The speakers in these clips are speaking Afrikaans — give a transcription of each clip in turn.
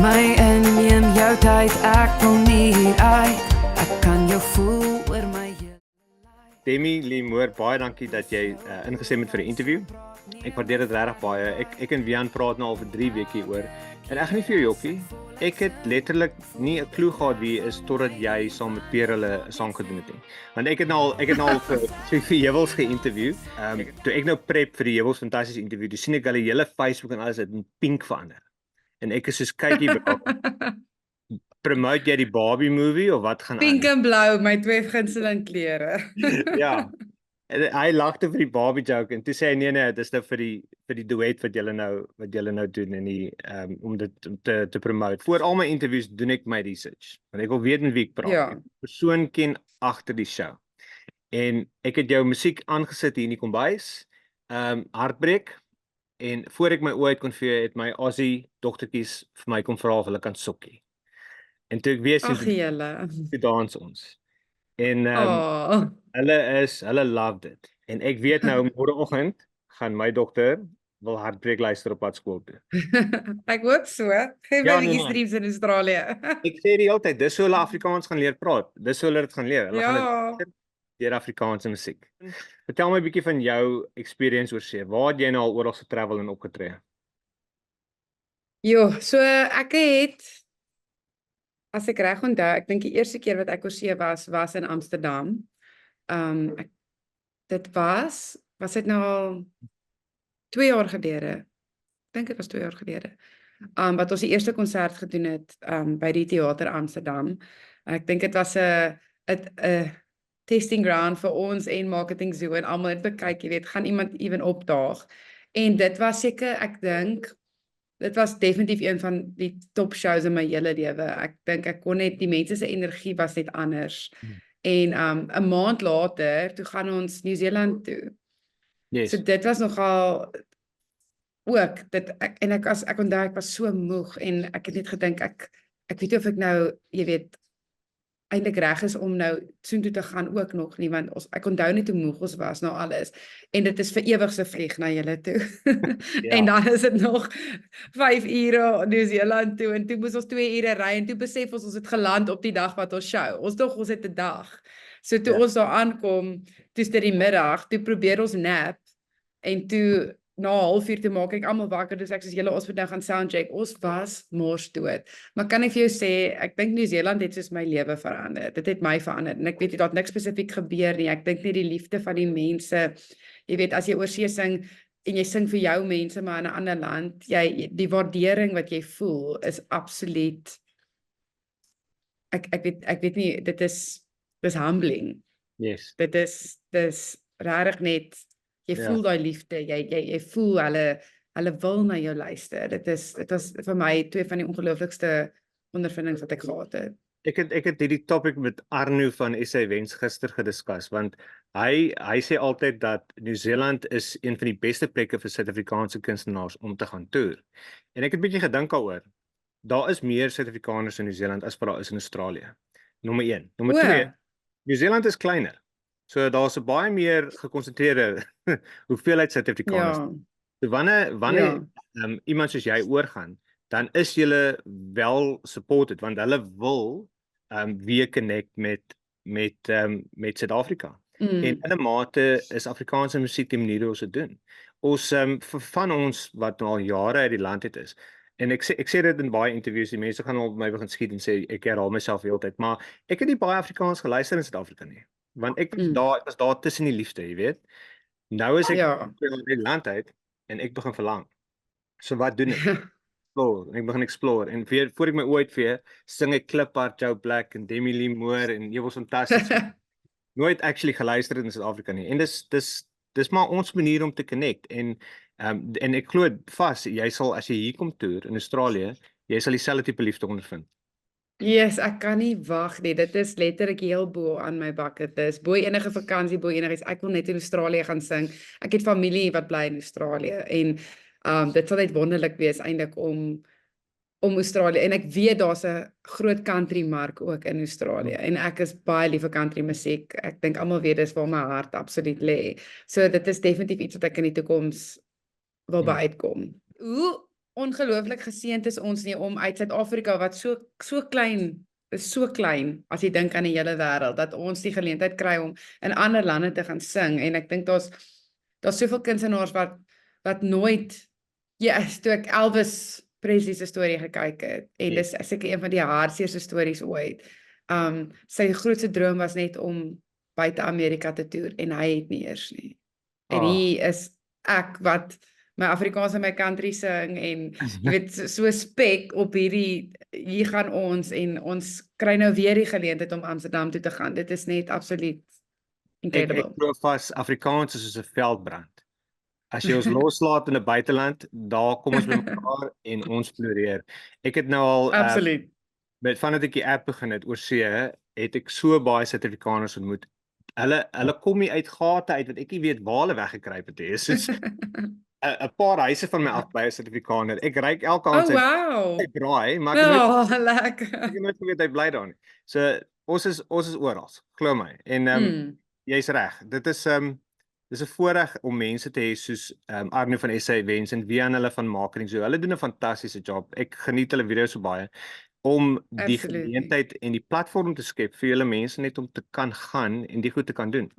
my in, neem jou tyd, ek wil nie hier uit. Ek kan jou voel oor my hele lyf. Demi Lee Moore, baie dankie dat jy ingestem het vir die interview. Ek waardeer dit regtig baie. Ek en Wian praat nou al vir 3 weke oor. En ek gaan nie vir jou jokkie. Ek het letterlik nie 'n klou gehad wie jy is totdat jy saam met Pierre hulle 'n sang gedoen het nie. Want ek het nou al vir Heuwels geïnterview. Toe ek nou prep vir die Heuwels fantastiese interview, toe sien ek hulle hele Facebook en alles het in pink verander. En ek is soos kykie promote jy die Barbie movie of wat gaan Pink en blou, my 2 gunsteling kleure. Ja. En hy lagte vir die Barbie joke en toe sê hy nee, dis nou vir die duet wat julle nou doen en die om dit te promote. Voor al my interviews doen ek my research. Want ek wil weet met wie ek praat. Ja. Ek persoon ken agter die show. En ek het jou musiek aangesit hier in die kombuis. Hartbreek. En voor ek my oë uit kon vee, het my Aussie dogtertjies vir my kom vra of hulle kan sokkie. En toe ek weet Ag julle. toe dans ons. En hulle loved it. En ek weet nou môreoggend gaan my dogter wil Hartbreek luister op pad skool toe. Ek hoop so. Geen Ja, bietjie nee. streams in Australië. Ek sê die hele tyd, dis hoe hulle Afrikaans gaan leer praat. Dis hoe hulle dit gaan leer. Hulle gaan Ja. dit deur Afrikaanse musiek. Vertel my 'n bietjie van jou experience oor see. Waar het jy nou al oral getravel en opgetree? Jo, so ek het, as ek reg onthou, ek dink die eerste keer wat ek oor see was in Amsterdam. Dit was dit nou al 2 jaar gelede. Ek dink dit was 2 jaar gelede. Wat ons die eerste konsert gedoen het by die Theater Amsterdam. Ek dink dit was 'n testing ground vir ons en marketing zoo en almal het bekyk, jy weet, gaan iemand ewen opdaag. En dit was seker, ek dink dit was definitief een van die top shows in my hele lewe. Ek dink ek kon net, die mense se energie was net anders. En 'n maand later, toe gaan ons Nieu-Seeland toe. Yes. So dit was nogal ook, ek onthou ek was so moeg en ek het net gedink, ek weet nie of ek nou, jy weet, eintlik reg is om nou soontoe te gaan ook nog nie, want ek onthou net hoe moeg ons was nou alles. En dit is vir ewig se vlieg na julle toe. Ja. En dan is dit nog 5 ure Nieu-Seeland toe en toe moes ons 2 ure ry en toe besef ons het geland op die dag wat ons show. Ons het 'n dag. So toe ons daar aankom, toe is dit die middag, toe probeer ons nap en toe na 0:30 toe maak ek almal wakker, dus ek sê julle ons moet nou gaan soundcheck. Ons was mors dood. Maar kan ek vir jou sê, ek dink Nieu-Seeland het soos my lewe verander. Dit het my verander en ek weet nie, daar het niks spesifiek gebeur nie. Ek dink net die liefde van die mense. Jy weet, as jy oor see sing en jy sing vir jou mense maar in 'n ander land, die waardering wat jy voel is absoluut, ek weet nie, dis humbling. Yes. Dit is regtig net, jy Ja. voel daai liefde, jy voel hulle wil na jou luister. Dit was vir my 2 van die ongelooflikste ondervindings wat ek gehad het. Ek het hierdie topic met Arno van SA Wens gister gediskus, want hy sê altyd dat Nieu-Seeland is een van die beste plekke vir Suid-Afrikaanse kunstenaars om te gaan toer. En ek het 'n bietjie gedink daaroor. Daar is meer Suid-Afrikaners in Nieu-Seeland as wat daar is in Australië. Nommer 1. Nommer 2. Nieu-Seeland is kleiner. So daar's 'n baie meer gekonsentreerde hoeveelheid Suid-Afrikaners. Ja. So wanneer iemand soos jy oorgaan, dan is julle wel supported want hulle wil weer connect met Suid-Afrika. En in 'n mate is Afrikaanse musiek die manier hoe ons dit doen. Ons van ons wat al jare uit die land het is. En ek sê dit in baie interviews, die mense gaan al by my begin skiet en sê ek herhaal myself heeltyd, maar ek het nie baie Afrikaans geluister in Suid-Afrika nie. Want ek was daar tussen die liefde, jy weet. Nou is ek uit die land uit en ek begin verlang. So wat doen ek? Ek begin explore en voor ek my oë uitvee, sing ek Kliphard, Joe Black en Demi Lee Moore en Heuwels fantasties. Nooit actually geluister in Suid-Afrika nie. En dis maar ons manier om te connect en ek glo vas, jy sal as jy hier kom toer in Australië, jy sal dieselfde tipe liefde ondervind. Yes, ek kan nie wag nie. Dit is letterlik heel bo aan my bucket list. Bo enige vakansie, bo enigiets. Ek wil net in Australië gaan sing. Ek het familie wat bly in Australië en dit sal net wonderlik wees eintlik om Australië, en ek weet daar's 'n groot country mark ook in Australië en ek is baie lief vir country musiek. Ek dink almal weet dis waar my hart absoluut lê. So dit is definitief iets wat ek in die toekoms wil by uitkom. Hoe ongelooflik geseënd is ons nie om uit Suid-Afrika wat so klein is, so klein as jy dink aan die hele wêreld, dat ons die geleentheid kry om in ander lande te gaan sing. En ek dink daar's soveel kunstenaars wat nooit, toe ek Elvis Presley se storie gekyk het, en dis seker een van die hartseerste stories ooit. Sy grootste droom was net om buite Amerika te toer, en hy het nie eers nie. En hier is ek wat my Afrikaans en my country sing, en jy weet, so spek op hier gaan ons, en ons kry nou weer die geleentheid om Amsterdam toe te gaan. Dit is net absoluut incredible. Ek glo vas Afrikaans is soos 'n veldbrand. As jy ons loslaat in 'n buiteland, daar kom ons by mekaar en ons floreer. Ek het nou al Absoluut. vandat ek die app begin het oor see, het ek so baie Suid-Afrikaners ontmoet. Hulle kom nie uit gate uit wat ek nie weet waar hulle weggekruip het. Dit is soos 'n paar huise van my af by 'n Suid-Afrikaner. Ek ryk elke aand wow. hy braai, maar ek het lekker. ek het nooit geweet hy bly daar nie. So ons is oral, glo my. En jy's reg. Dit is 'n voorreg om mense te hê soos Arno van SA Events en wie aan hulle van marketing so. Hulle doen 'n fantastiese job. Ek geniet hulle video's so baie om die geleentheid en die platform te skep vir julle mense net om te kan gaan en die goed te kan doen.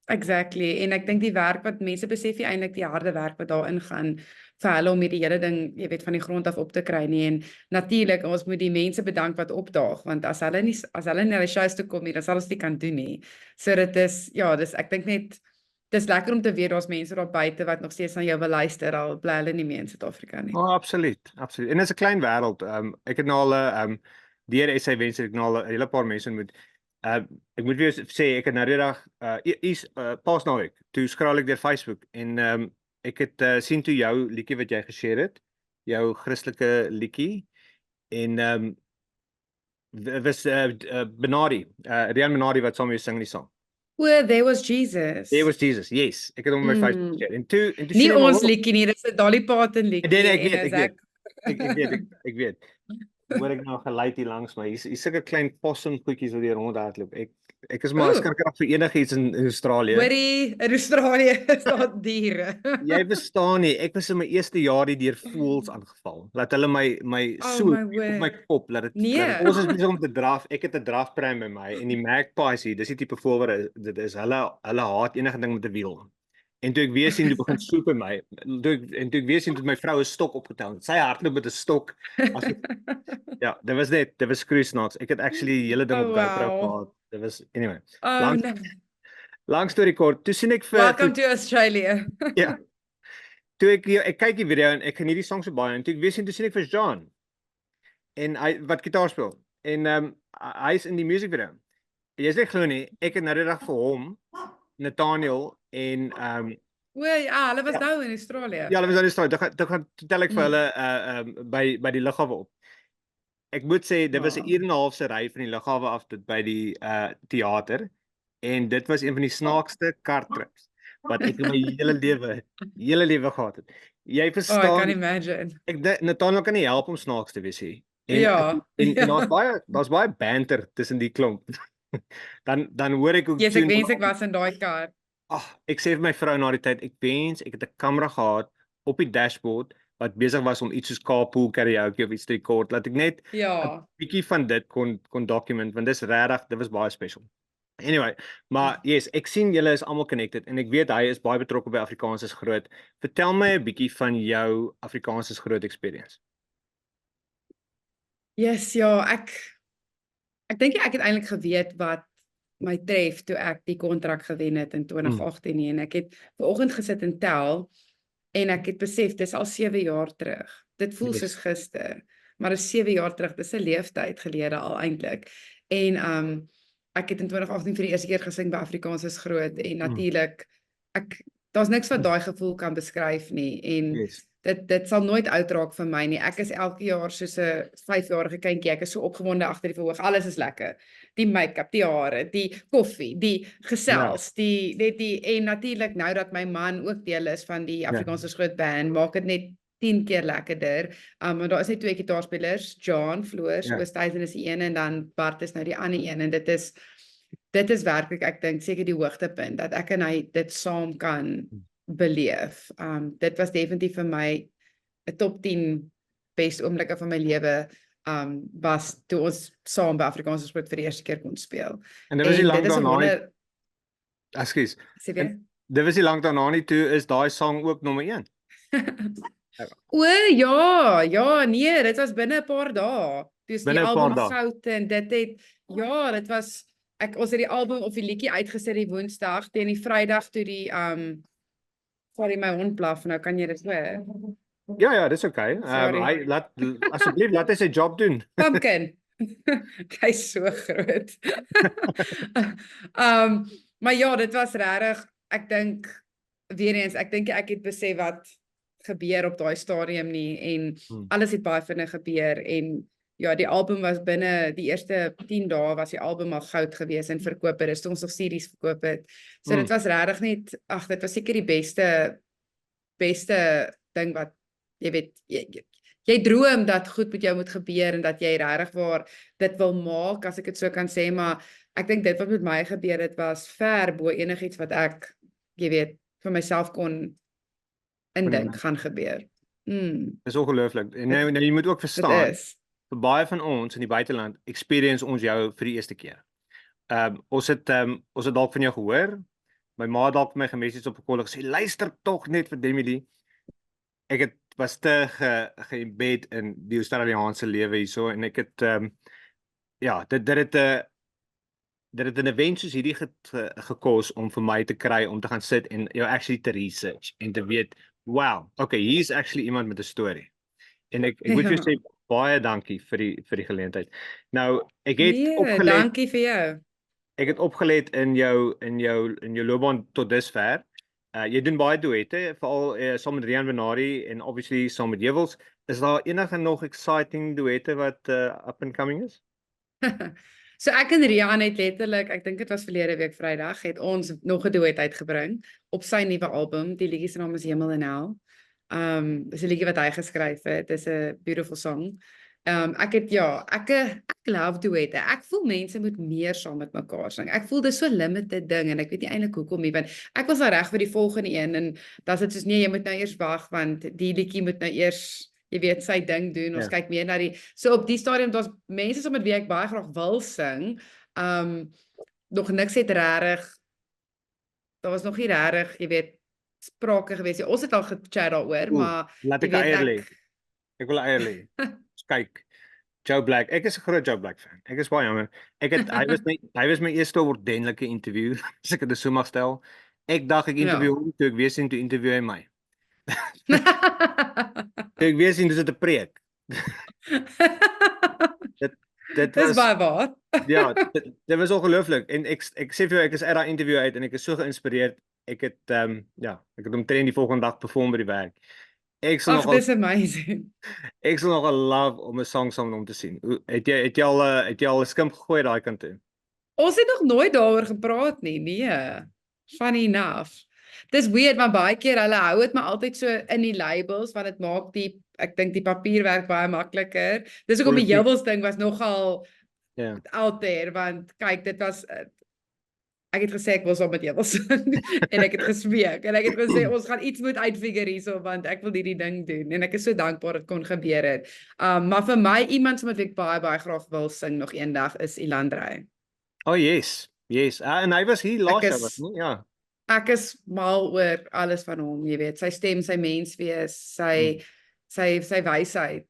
Exactly. En ek dink die werk wat mense besef nie eintlik die harde werk wat daarin gaan vir hulle om hierdie hele ding, jy weet, van die grond af op te kry nie. En natuurlik, ons moet die mense bedank wat opdaag, want as hulle nie na die shows toe kom nie, dan sal ons dit kan doen nie. So dit is, ek dink net dis lekker om te weet daar's mense daar buite wat nog steeds aan jou wil luister, al bly hulle nie meer in Suid-Afrika nie. Absoluut. En dit is 'n klein wêreld. Ek het nou al deur SA Events ek nou al 'n hele paar mense ontmoet. Ek moet weer sê ek het nou die dag Paasnaweek toe skraal ek deur Facebook en ek het sien toe jou liedjie wat jy geshare het, jou Christelike liedjie en was Benardi, Rian Benardi wat saam met jou sing die sang. There Was Jesus. There Was Jesus. Yes, ek het hom op my Facebook geshare. En toe nie ons liedjie nie, dis 'n Dolly Parton liedjie. Ek weet. Hoor ek nou geluid hier langs my. Hier's sulke klein possum goedjies wat hier rondhardloop. Ek is maar skrikkerig vir enigiets in Australië. Hoorie, in Australië is daar diere. Jy verstaan nie, ek was in my eerste jaar hier deur voëls aangeval. Laat hulle my so op my kop laat dit. Ons is besig om te draf. Ek het 'n drafpram by my en die magpies hier, dis die tipe voël wat dit is. Hulle haat enige ding met 'n wiel. En toe ek weer sien, toe begin soep by my. Toe ek weer sien, toe my vrou 'n stok opgetel. Sy hardloop met 'n stok. Ja, dit was skroesnaaks. Ek het actually die hele ding op GoPro gehad. Dit was, anyway. Lang storie kort. Toe sien ek vir Welcome to Australia. Ja. Toe ek kyk die video en ek geniet die song so baie en toe ek weer sien, toe sien ek vir John. En hy wat gitaar speel. En hy's in die music video. Jy's nie glo nie, ek het nou die dag vir hom, Nathaniel en hulle was nou in Australië. Ja, hulle was in Australië. Toe gaan tel ek vir hulle by die lughawe op. Ek moet sê dit was 'n uur en 'n half se ry van die lughawe af tot by die teater en dit was een van die snaakste kartrips wat ek in my hele lewe gehad het. Jy verstaan. I can imagine. Nathaniel kan nie help om snaaks te wees nie. En daar's baie banter tussen die klomp. dan hoor ek ook ek wens ek was in daai kar. Ek sê vir my vrou na die tyd, ek wens ek het 'n kamera gehad op die dashboard wat besig was om iets soos carpool karaoke of iets te rekord, laat ek net 'n bietjie van dit kon document, want dis regtig, dit was baie special. Anyway, maar yes, ek sien julle is almal connected en ek weet hy is baie betrokke by Afrikaans is groot. Vertel my 'n bietjie van jou Afrikaans is groot experience. Yes, ek dink ek het eintlik geweet wat my tref toe ek die kontrak gewen het in 2018 en ek het vanoggend gesit en tel en ek het besef dis al 7 jaar terug. Dit voel soos gister, maar dis 7 jaar terug, dis 'n leeftyd gelede al eintlik. En ek het in 2018 vir die eerste keer gesing by Afrikaans is groot en natuurlik daar's niks wat daai gevoel kan beskryf nie en dit sal nooit uitraak vir my nie. Ek is elke jaar soos 'n 5-jarige kindjie. Ek is so opgewonde agter die verhoog. Alles is lekker. Die make-up, die hare, die koffie, die gesels, die en natuurlik nou dat my man ook deel is van die Afrikaans is groot band, maak dit net 10 keer lekkerder. Want daar is net 2 gitaarspelers, John Floors, Oosthuizen is die een en dan Bart is nou die ander een en dit is werklik, ek dink seker die hoogtepunt dat ek en hy dit saam kan beleef. Dit was definitief vir my 'n top 10 beste oomblikke van my lewe was toe ons saam by Afrikaanse Sport vir die eerste keer kon speel. En dit was nie En lank dit is 'n daarna nie, wonder, ekskuus. sê weer? En dit was nie lank daarna nie, toe is daai sang ook nommer 1. O ja, nee, dit was binne 'n paar dae. Dis die Binne 'n paar album dae. goud en dit het dit was ons het die album of die liedjie uitgesit die Woensdag teen die Vrydag toe die sorry my hond blaf, nou kan jy dit hoor. Ja, dis okay. Sorry. Hy asseblief laat hy sy job doen. Pumpkin. Hy's so groot. Maar ja, dit was regtig, ek dink weer eens, ek dink ek het besef wat gebeur op daai stadium nie en alles het baie vinnig gebeur en ja, die album was binne die eerste 10 dae was die album al goud gewees en verkoop het, toe ons nog series verkoop het. So dit was regtig net, dit was seker die beste ding wat jy weet, jy droom dat goed met jou moet gebeur en dat jy regtig waar dit wil maak, as ek dit so kan sê, maar ek dink dit wat met my gebeur het was ver bo enigiets wat ek, jy weet, vir myself kon indink gaan gebeur. Dis ongelooflik. En nou jy moet ook verstaan, Dit is. vir baie van ons in die buiteland experience ons jou vir die eerste keer. Ons het dalk van jou gehoor. My ma het dalk vir my gemessage op 'n call gesê, luister tog net vir Demi-Lee. Ek was te geembed in die Australiaanse lewe hierso en ek het dit het 'n event soos hierdie gekos om vir my te kry om te gaan sit en jou actually te research en te weet, wow, okay, hier's actually iemand met 'n storie. En ek moet jou sê baie dankie vir die geleentheid. Nou, ek het opgelet. Dankie vir jou. Ek het opgelet in jou loopbaan tot dusver. Jy doen baie duette, veral saam met Rian Benari en obviously saam met Jewels. Is daar enige nog exciting duette wat up and coming is? So ek en Rian het letterlik, ek dink dit was verlede week Vrydag, het ons nog 'n duet uitgebring op sy nuwe album. Die liedjie se naam is Hemel en Hel. Dis 'n liedjie wat hy geskryf het. Dis 'n beautiful song. Ek love duette. Ek voel mense moet meer saam met mekaar sing. Ek voel dis so limited ding en ek weet nie eintlik hoekom nie, want ek was al reg vir die volgende een en dan is dit soos nee, jy moet nou eers wag want die liedjie moet nou eers, jy weet, sy ding doen. Ons kyk meer na so op die stadium daar's mense saam met wie ek baie graag wil sing. Nog niks het regtig. Daar was nog nie regtig, jy weet, sprake gewees nie. Ons het al gechat daaroor, maar laat ek eier lê. Ek wil eier lê. Kyk, Joe Black. Ek is 'n groot Joe Black fan. Ek is baie jammer. Hy was my eerste ordentlike interview, as ek dit so mag stel. Ek dink ek interview hom, toe ek weer sien toe interview hy my. Toe ek weer sien dis 'n preek. Dit was baie waar. Ja, dit was ongelooflik en ek sê vir jou ek is uit daai interview uit en ek is so geïnspireerd. Ek het omtrent die volgende dag perform by die werk. Dis amazing. Ek sal nogal love om 'n song saam met hom te sien. Het jy al 'n skimp gegooi daai kant toe? Ons het nog nooit daaroor gepraat nie. Nee. Funny enough. Dis weird, maar baie keer hulle hou dit maar altyd so in die labels want dit maak ek dink die papierwerk baie makliker. Dis hoekom die Jewels ding was nogal out there want kyk, dit was ek het gesê ek wil saam met Jewels en ek het gespreek en ek het gesê ons gaan iets moet uitfigure hierso want ek wil hierdie ding doen en ek is so dankbaar dit kon gebeur het. Maar vir my iemand met wie ek baie graag wil sing nog eendag is Ilandrey. Oh yes. En hy was hier laas jaar was nie? Ja. Ek is mal oor alles van hom, jy weet, sy stem, sy menswees, sy wysheid.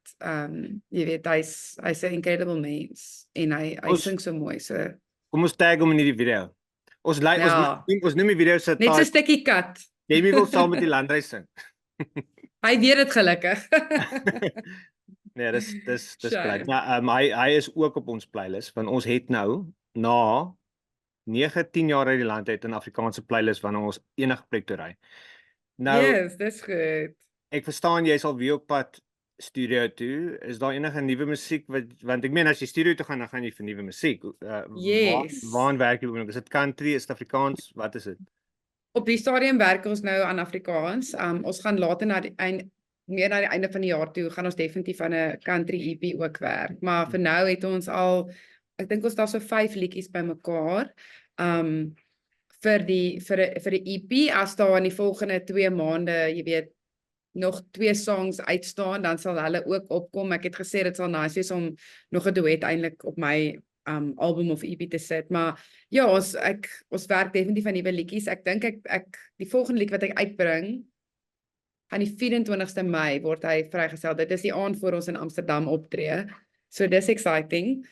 Jy weet, hy's 'n incredible mens en hy sing so mooi so. Kom ons tag hom in hierdie video. Ons noem die video se net so 'n stukkie kat. Jamie wil saam met die Landry sing. Hy weet dit gelukkig. Nee, dis bly. Maar hy is ook op ons playlist want ons het nou na 9-10 jaar uit die land uit in Afrikaanse playlist wanneer ons enige plek toe ry. Nou, yes, dis goed. Ek verstaan jy sal weer op pad studio toe. Is daar enige nuwe musiek want ek meen as jy studio toe gaan dan gaan jy vir nuwe musiek. Yes. Waar werk jy ook? Is dit country, is dit Afrikaans? Wat is dit? Op die stadium werk ons nou aan Afrikaans. Ons gaan later meer na die einde van die jaar toe gaan ons definitief aan 'n country EP ook werk. Maar vir nou het ons al ek dink ons daar so 5 liedjies bymekaar. Vir die EP as daar in die volgende 2 maande, jy weet, nog 2 songs uitstaan, dan sal hulle ook opkom. Ek het gesê dit sal nice wees om nog 'n duet eintlik op my album of EP te sit, maar ja, ons werk definitief aan nuwe liedjies. Ek dink die volgende lied wat ek uitbring, aan die 24ste Mei word hy vrygestel. Dit is die aand voor ons in Amsterdam optree. So dis exciting.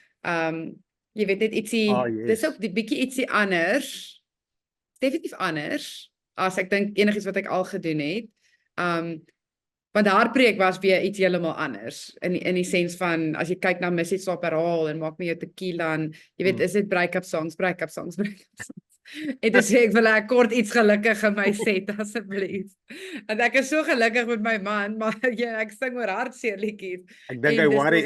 Jy weet net ietsie, dis ook die bietjie ietsie anders. Definitief anders as ek dink enigiets wat ek al gedoen het. Want Hartbreek was weer iets heeltemal anders in die sens van as jy kyk na Missy Stop Herhaal en Maak My Jou Tequila en jy weet is dit break-up songs. En dis ek wil ek kort iets gelukkig in my set asseblief. En ek is so gelukkig met my man, maar ek sing oor hartseer liedjies. Ek dink hy worry.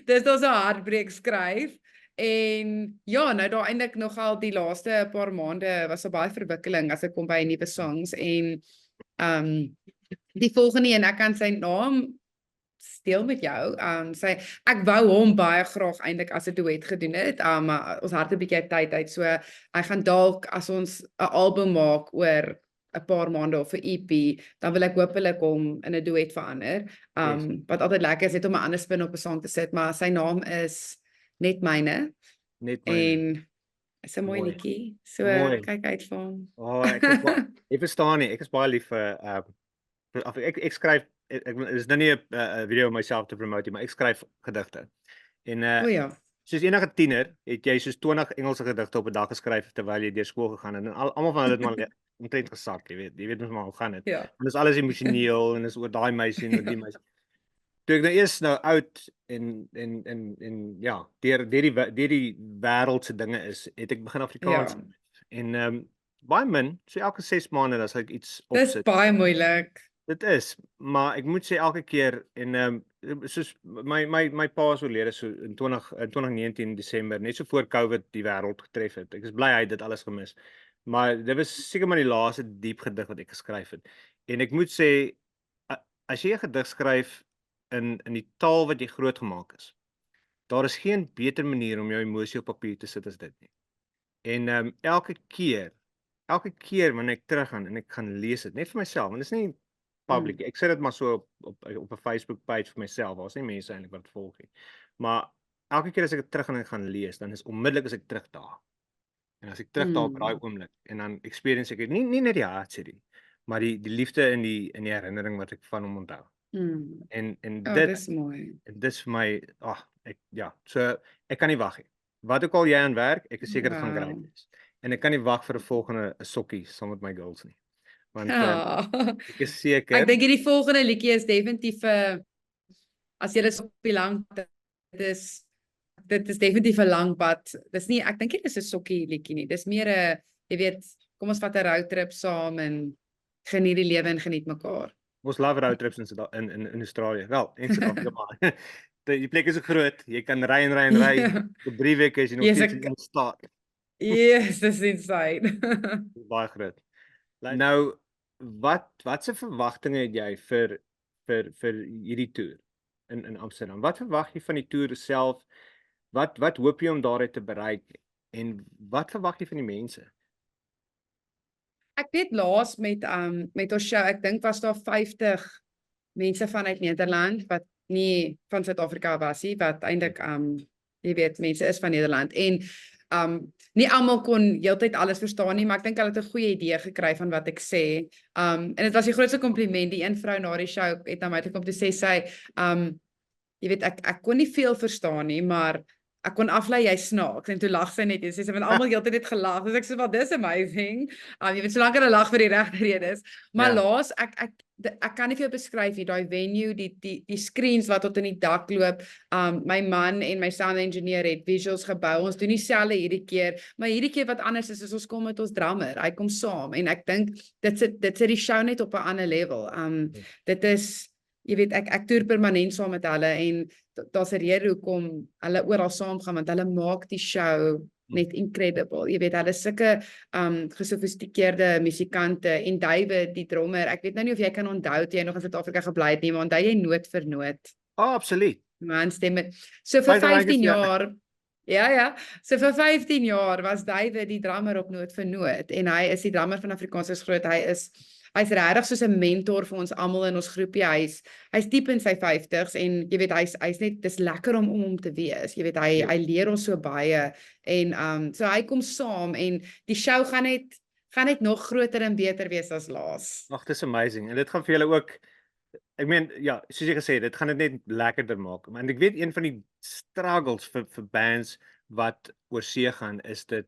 Dis ons 'n Hartbreek skryf. En ja, nou daar eintlik nogal die laaste paar maande was 'n baie verwikkeling as ek kom by nuwe songs en die volgende en ek kan sy naam steel met jou. Ek wou hom baie graag eintlik as 'n duet gedoen het, maar ons het 'n bietjie tyd uit, so hy gaan dalk as ons 'n album maak oor 'n paar maande of 'n EP, dan wil ek hopelik hom in 'n duet verander. Wat altyd lekker is net om 'n ander spin op 'n song te sit, maar sy naam is Net Myne. En is 'n mooi liedjie. So kyk uit vir hom. Ek verstaan nie. Ek is baie lief vir ek skryf is nou nie 'n video myself te promote nie, maar ek skryf gedigte. En soos enige tiener het jy soos 20 Engelse gedigte op 'n dag geskryf terwyl jy deur skool gegaan het en almal van hulle het maar omtrent gesak, jy weet mos maar hoe gaan dit. Ja. En dis alles emosioneel en dis oor daai meisie en oor die meisie. Toe ek nou eers oud en ja, deur die wêreld se dinge is, het ek begin Afrikaans en baie min, so elke 6 maande as ek iets opsit. Dis baie moeilik. Dit is, maar ek moet sê elke keer en soos my pa is oorlede so in 2019 Desember, net so voor COVID die wêreld getref het. Ek is bly hy het dit alles gemis. Maar dit was seker maar die laaste diep gedig wat ek geskryf het. En ek moet sê as jy 'n gedig skryf in die taal wat jy grootgemaak is, daar is geen beter manier om jou emosie op papier te sit as dit nie. En elke keer wanneer ek teruggaan en ek gaan lees dit, net vir myself, want dit is nie public. Ek sê dit maar so op 'n Facebook page vir myself, daar's nie mense eintlik wat volg nie. Maar elke keer as ek dit teruggaan en gaan lees, dan is onmiddellik as ek terug daar. En as ek terug daar op daai oomblik en dan experience ek nie net die hartseer nie, maar die liefde in die herinnering wat ek van hom onthou. En dit is mooi. Dis vir my, so ek kan nie wag nie. Wat ook al jy aan werk, ek is seker dit gaan great wees. En ek kan nie wag vir 'n volgende sokkie saam met my girls nie. Want ek is seker. Ek dink hierdie volgende liedjie is definitief as jy is op die lang dit is definitief 'n lang pad. Dis nie, ek dink nie dis 'n sokkie liedjie nie. Dis meer 'n, jy weet, kom ons vat 'n roadtrip saam en geniet die lewe en geniet mekaar. Ons love roadtrips in Australië. Wel, en Suid-Afrika maar. Die plek is so groot. Jy kan ry en ry en ry. Vir 3 weke is jy nog steeds in staat. Yes, dis insane. Baie groot. Nou, wat se verwagtinge het jy vir hierdie toer in Amsterdam? Wat verwag jy van die toer self? Wat hoop jy om daaruit te bereik en wat verwag jy van die mense? Ek weet laas met ons show, ek dink was daar 50 mense vanuit Nederland wat nie van Suid-Afrika was nie, wat eintlik jy weet mense is van Nederland en nie almal kon heeltyd alles verstaan nie, maar ek dink hulle het 'n goeie idee gekry van wat ek sê. En dit was die grootste kompliment. Die een vrou na die show het na my toe kom te sê sy jy weet ek kon nie veel verstaan nie, maar ek kon aflei jy snaaks en toe lag sy net en sy sê want almal heeltyd het gelag. Dus ek sê wel dis amazing. Jy weet solank hulle lag vir die regte redes. Maar laas ek kan nie vir jou beskryf nie, daai venue, die screens wat tot in die dak loop. My man en my sound engineer het visuals gebou. Ons doen dieselfde hierdie keer, maar hierdie keer wat anders is ons kom met ons drummer. Hy kom saam en ek dink dit sit die show net op 'n ander level. Dit is, jy weet, ek toer permanent saam met hulle en daar's 'n rede hoekom hulle oral saam gaan, want hulle maak die show net incredible. Jy weet, hulle is sulke gesofistikeerde musikante en David, die drummer, ek weet nou nie of jy kan onthou toe jy nog in Suid-Afrika gebly het nie, maar onthou jy noot vir noot? Absoluut. Man, stemme. So vir 15 jaar, so vir 15 jaar was David die drummer op noot vir noot en hy is die drummer van Afrikaans is groot. Hy hy's regtig soos 'n mentor vir ons almal in ons groepie. Hy's diep in sy 50's en jy weet hy's net dis lekker om hom te wees. Jy weet hy leer ons so baie en so hy kom saam en die show gaan net nog groter en beter wees as laas. Ag, dis amazing. En dit gaan vir julle ook ek meen ja, soos jy gesê het, dit gaan dit net lekkerder maak. Maar ek weet een van die struggles vir bands wat oor see gaan is dit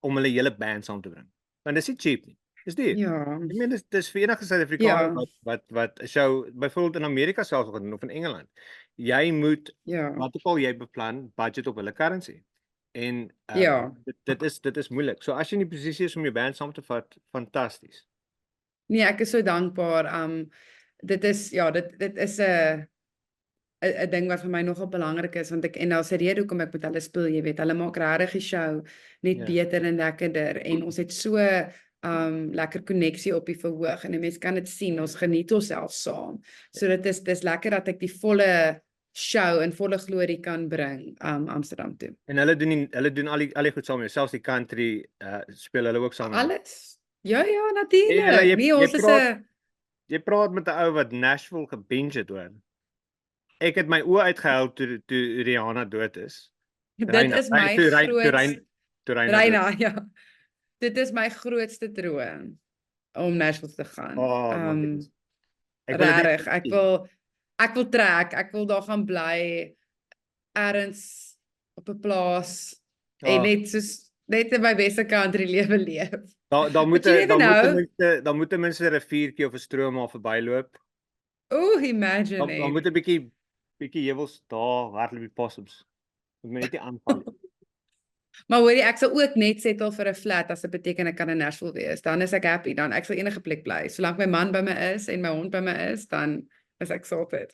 om hulle hele band saam te bring. Want dis nie cheap nie. Dis duur. Ja. Ek meen dis vir enige Suid-Afrikaner wat 'n show byvoorbeeld in Amerika selfs gaan doen of in Engeland. Jy moet wat ook al jy beplan, budget op hulle currency. En dit is moeilik. So as jy in die posisie is om jou band saam te vat, fantasties. Nee, ek is so dankbaar. Dit is dit is 'n ding wat vir my nogal belangrik is want en daar's 'n rede hoekom ek met hulle speel, jy weet, hulle maak regtig die show net beter en lekkerder en ons het so lekker koneksie op die verhoog en 'n mens kan dit sien, ons geniet onsself saam. So dis lekker dat ek die volle show in volle glorie kan bring Amsterdam toe. En hulle doen al die goed saam, selfs die country speel hulle ook saam. Alles. Ja, natuurlik. Nee, ons is 'n jy praat met 'n ou wat Nashville gebinge het hoor. Ek het my oë uitgehuil toe Rihanna dood is. Dit is my Reina, ja. Dit is my grootste droom om Nashville te gaan. Regtig, ek wil trek, ek wil daar gaan bly ergens op 'n plaas en net in my beste country lewe leef. Dan moet ten minste 'n riviertjie of 'n stroom maar verbyloop. Imagine. Dan moet 'n bietjie heuwels daar hardloop die possums. Moet my net nie aanval nie. Maar hoorie, ek sal ook net settle vir 'n flat as dit beteken ek kan in Nashville wees. Dan is ek happy, dan ek sal enige plek bly. Solank my man by my is en my hond by my is, dan is ek sorted.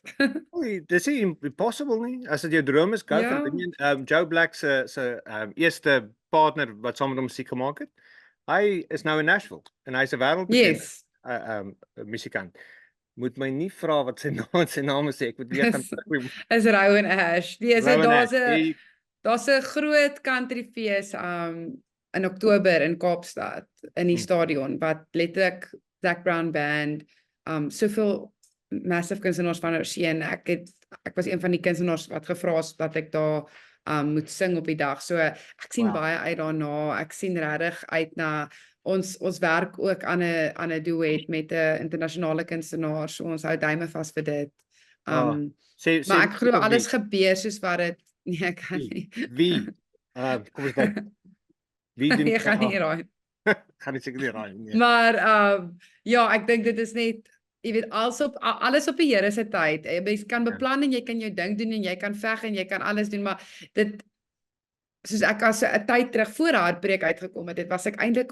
Dis nie impossible nie. As dit jou droom is, go for it. Joe Black se eerste partner wat saam met hom musiek gemaak het, hy is nou in Nashville en hy's 'n wêreldbekende musikant. Moet my nie vra wat sy naam is, ek moet weer gaan is Rowan Ash. Daar's 'n groot countryfees in Oktober in Kaapstad in die stadion wat letterlik Zac Brown band soveel massive kunstenaars van oorsee en ek was een van die kunstenaars wat gevra is dat ek daar moet sing op die dag. So ek sien baie uit daarna. Ek sien regtig uit na ons werk ook aan 'n duet met 'n internasionale kunstenaar. So ons hou duime vas vir dit. Maar ek glo alles gebeur soos wat dit nee, ek kan nie. Wie? Kom ons kyk. Wie doen ek gaan nie raai. Gaan nie seker nie raai nie. Maar ek dink dit is net jy weet alles op die Here se tyd. Jy kan beplan en jy kan jou ding doen en jy kan veg en jy kan alles doen, maar dit soos ek as 'n tyd terug voor Hartbreek uitgekom het, was ek eintlik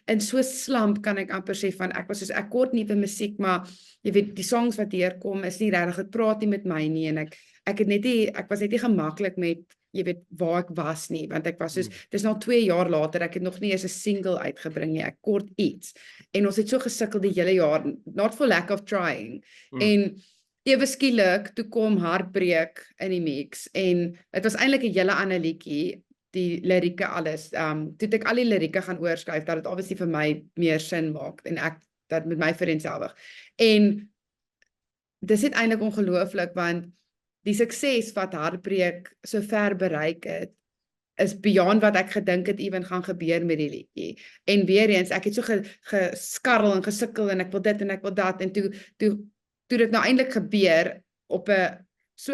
in so slamp kan ek amper sê van ek was soos ek kort nuwe musiek, maar jy weet die songs wat hier kom is nie regtig, dit praat nie met my nie en ek was net nie gemaklik met jy weet waar ek was nie, want ek was soos dis nou 2 jaar later, ek het nog nie eens 'n single uitgebring nie, ek kort iets en ons het so gesukkel die hele jaar, not for lack of trying en ewe skielik toe kom Hartbreek in die mix en dit was eintlik 'n hele ander liedjie, die lirieke alles. Toe het ek al die lirieke gaan oorskryf dat dit obviously vir my meer sin maak en ek dat met my vereenselwig. En dis net eintlik ongelooflik want die sukses wat Hartbreek so ver bereik het is beyond wat ek gedink het ewen gaan gebeur met die liedjie. En weer eens, ek het so geskarrel en gesukkel en ek wil dit en ek wil dat en toe dit nou eintlik gebeur op 'n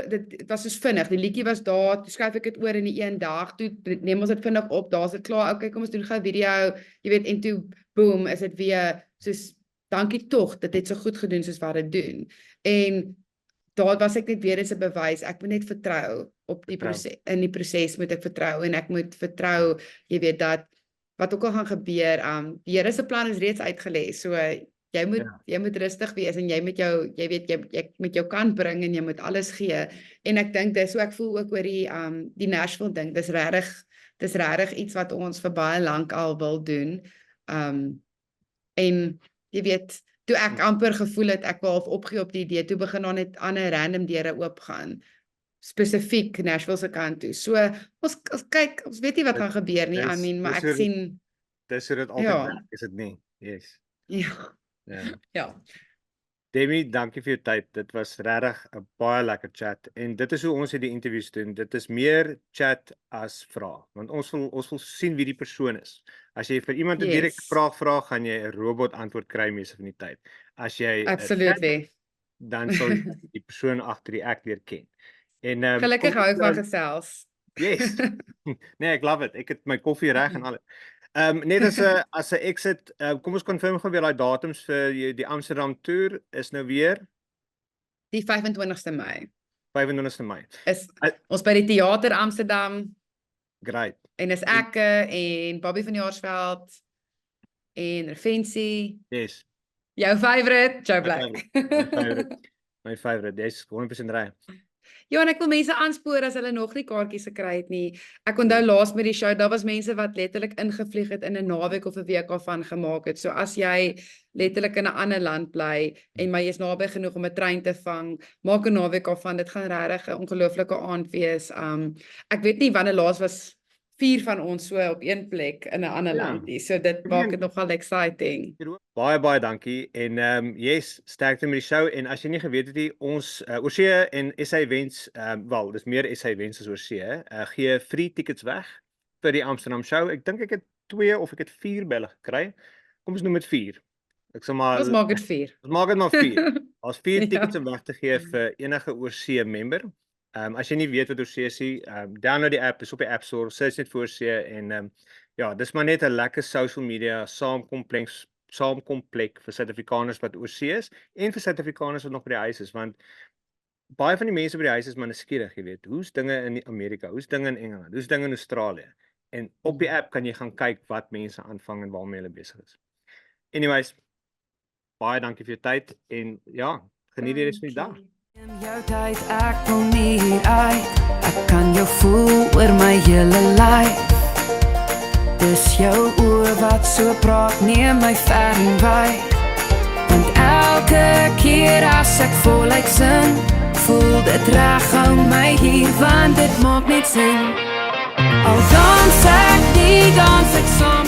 dit was soos vinnig, die liedjie was daar, toe skryf ek dit oor in die een dag, toe neem ons dit vinnig op, daar's dit klaar, okay, kom ons doen gou 'n video, jy weet, en toe boom, is dit weer soos dankie tog, dit het so goed gedoen soos wat dit doen. En daar was ek net weer eens 'n bewys, ek moet net vertrou op die proses, in die proses moet ek vertrou en ek moet vertrou, jy weet dat wat ook al gaan gebeur, die Here se plan is reeds uitgelê, so jy moet rustig wees en jy moet jy met jou kant bring en jy moet alles gee. En ek dink dis hoe ek voel ook oor die Nashville ding. Dis regtig iets wat ons vir baie lank al wil doen. En jy weet, toe ek amper gevoel het ek wil half opgee op die idee, toe begin daar net ander random deure oopgaan. Spesifiek Nashville se kant toe. So ons kyk, ons weet nie wat gaan gebeur nie, maar ek sien dis hoe dit altyd werk, is dit nie? Yes. Ja. Ja. Ja. Demi, dankie vir jou tyd. Dit was regtig 'n baie lekker chat en dit is hoe ons hierdie interviews doen. Dit is meer chat as vrae, want ons wil sien wie die persoon is. As jy vir iemand 'n direkte Yes. vraag vra, gaan jy 'n robot antwoord kry meeste van die tyd. As jy 'n chat, Absolutely. dan sal jy die persoon agter die ek leer ken. En Gelukkig hou ek van gesels. Yes. Nee, ek love it. Ek het my koffie reg en alles. Net as 'n exit, kom ons confirm gou weer daai datums vir die Amsterdam toer is nou weer Die 25ste Mei 25ste Mei. is ons by die Theater Amsterdam Great. en is ek en Bobby van Jaarsveld en Revensie, Yes. jou favourite, Joe My Black. favorite. My favorite. Dis 100% reg. Ja, en ek wil mense aanspoor as hulle nog nie kaartjies gekry het nie. Ek onthou laas met die show, daar was mense wat letterlik ingevlieg het in 'n naweek of 'n week daarvan gemaak het. So as jy letterlik in 'n ander land bly en maar jy's naby genoeg om 'n trein te vang, maak 'n naweek daarvan. Dit gaan regtig 'n ongelooflike aand wees. Ek weet nie wanneer laas was 4 van ons so op een plek in 'n ander land nie. So dit maak dit nogal exciting. Baie dankie en yes, sterkte met die show en as jy nie geweet het nie, ons Oorsee en SA Events, wel, dis meer SA Events as Oorsee, gee free tickets weg vir die Amsterdam show. Ek dink ek het 2 of ek het 4 belle gekry. Kom ons noem dit 4. Ek sal maar Ons maak dit 4. Ons maak dit maar 4. Daar's 4 Ja. tickets om weg te gee vir enige Oorsee member. As jy nie weet wat Oorsee is nie, download die app, is op die App Store, search net vir Oorsee en ja, dis maar net 'n lekker social media saamkomplek vir Suid-Afrikaners wat Oorsee is en vir Suid-Afrikaners wat nog by die huis is, want baie van die mense by die huis is maar nuuskierig, jy weet. Hoe's dinge in Amerika? Hoe's dinge in Engeland? Hoe's dinge in Australië? En op die app kan jy gaan kyk wat mense aanvang en waarmee hulle besig is. Anyways, baie dankie vir jou tyd en ja, geniet die res van die dag. In jou tyd, ek wil nie hier uit. Ek kan jou voel oor my hele lyf. Dis jou oë wat so praat, neem my ver en wyd. Want elke keer as ek voluit sing, voel dit reg, hou my hier, want dit maak net sin. Al dans ek die dans ek saam